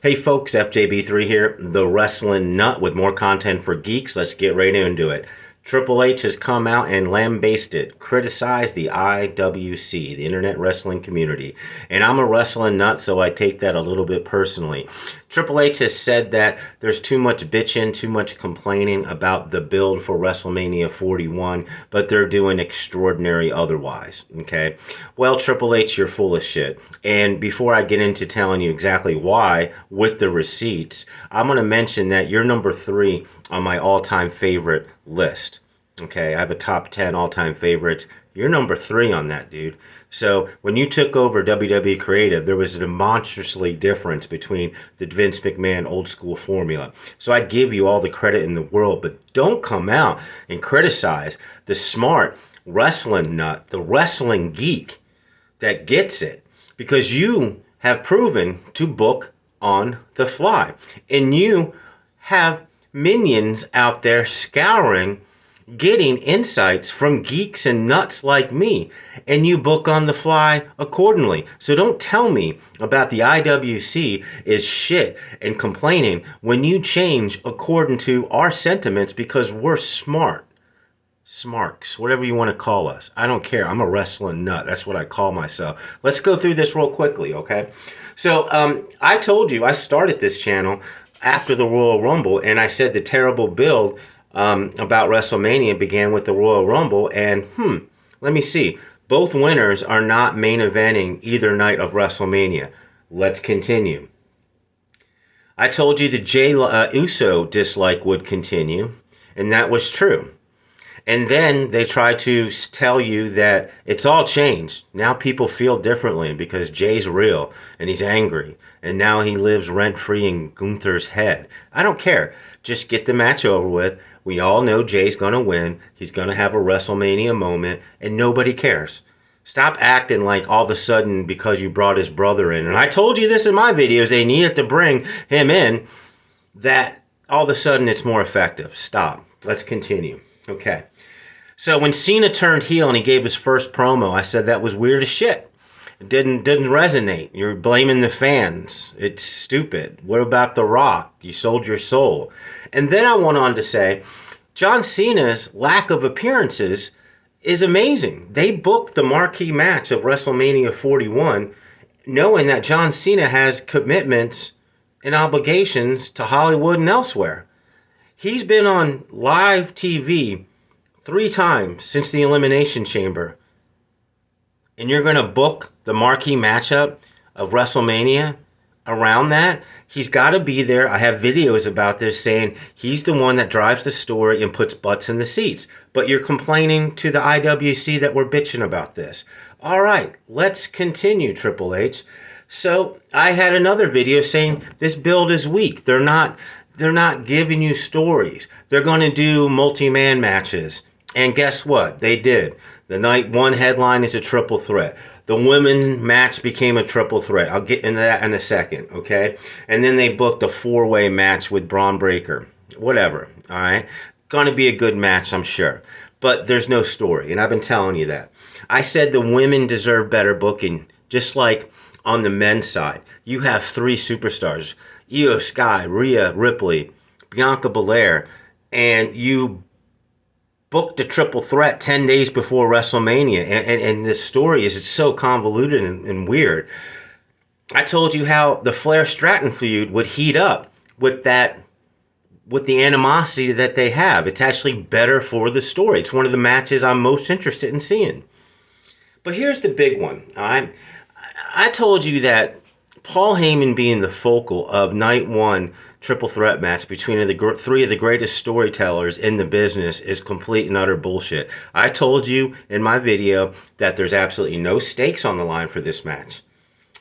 Hey folks, FJB3 here, the Wrestling Nut with more content for geeks. Let's get right into it. Triple H has come out and lambasted, criticized the IWC, the Internet Wrestling Community. And I'm a wrestling nut, so I take that a little bit personally. Triple H has said that there's too much bitching, too much complaining about the build for WrestleMania 41, but they're doing extraordinary otherwise. Okay? Well, Triple H, you're full of shit. And before I get into telling you exactly why with the receipts, I'm going to mention that you're number 3 on my all-time favorite list. Okay, I have a top 10 all-time favorites. You're number 3 on that, dude. So when you took over WWE Creative, there was a monstrously difference between the Vince McMahon old school formula. So I give you all the credit in the world, but don't come out and criticize the smart wrestling nut, the wrestling geek that gets it, because you have proven to book on the fly, and you have minions out there scouring, getting insights from geeks and nuts like me, and you book on the fly accordingly. So don't tell me about the IWC is shit and complaining when you change according to our sentiments, because we're smart. Smarks, whatever you want to call us. I don't care. I'm a wrestling nut. That's what I call myself. Let's go through this real quickly, okay? So I told you I started this channel after the Royal Rumble, and I said the terrible build about WrestleMania began with the Royal Rumble, and let me see. Both winners are not main eventing either night of WrestleMania. Let's continue. I told you the Jey Uso dislike would continue, and that was true. And then they try to tell you that it's all changed. Now people feel differently because Jay's real and he's angry. And now he lives rent-free in Gunther's head. I don't care. Just get the match over with. We all know Jay's going to win. He's going to have a WrestleMania moment. And nobody cares. Stop acting like all of a sudden because you brought his brother in. And I told you this in my videos. They needed to bring him in. That all of a sudden it's more effective. Stop. Let's continue. Okay. So when Cena turned heel and he gave his first promo, I said that was weird as shit. It didn't resonate. You're blaming the fans. It's stupid. What about The Rock? You sold your soul. And then I went on to say, John Cena's lack of appearances is amazing. They booked the marquee match of WrestleMania 41 knowing that John Cena has commitments and obligations to Hollywood and elsewhere. He's been on live TV 3 times since the Elimination Chamber. And you're going to book the marquee matchup of WrestleMania around that? He's got to be there. I have videos about this saying he's the one that drives the story and puts butts in the seats. But you're complaining to the IWC that we're bitching about this. All right, let's continue, Triple H. So I had another video saying this build is weak. They're not giving you stories. They're going to do multi-man matches. And guess what? They did. The night 1 headline is a triple threat. The women match became a triple threat. I'll get into that in a second, okay? And then they booked a 4-way match with Braun Breaker. Whatever, all right? Going to be a good match, I'm sure. But there's no story, and I've been telling you that. I said the women deserve better booking, just like on the men's side. You have 3 superstars, Io Sky, Rhea Ripley, Bianca Belair, and you booked a triple threat 10 days before WrestleMania, and this story is so convoluted and weird. I told you how the Flair Stratton feud would heat up with the animosity that they have. It's actually better for the story. It's one of the matches I'm most interested in seeing. But here's the big one, all right? I told you that Paul Heyman being the focal of night 1 triple threat match between the 3 of the greatest storytellers in the business is complete and utter bullshit. I told you in my video that there's absolutely no stakes on the line for this match.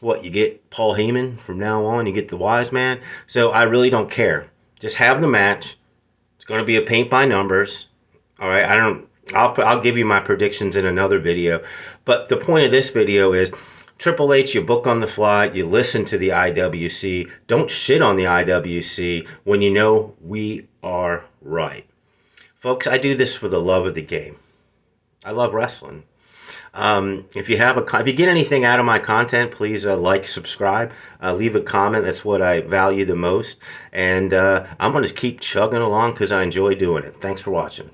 What, you get Paul Heyman from now on? You get the wise man? So I really don't care. Just have the match. It's going to be a paint by numbers. All right, I'll give you my predictions in another video. But the point of this video is Triple H, you book on the fly, you listen to the IWC. Don't shit on the IWC when you know we are right. Folks, I do this for the love of the game. I love wrestling. If you have if you get anything out of my content, please like, subscribe, leave a comment. That's what I value the most. And I'm going to keep chugging along because I enjoy doing it. Thanks for watching.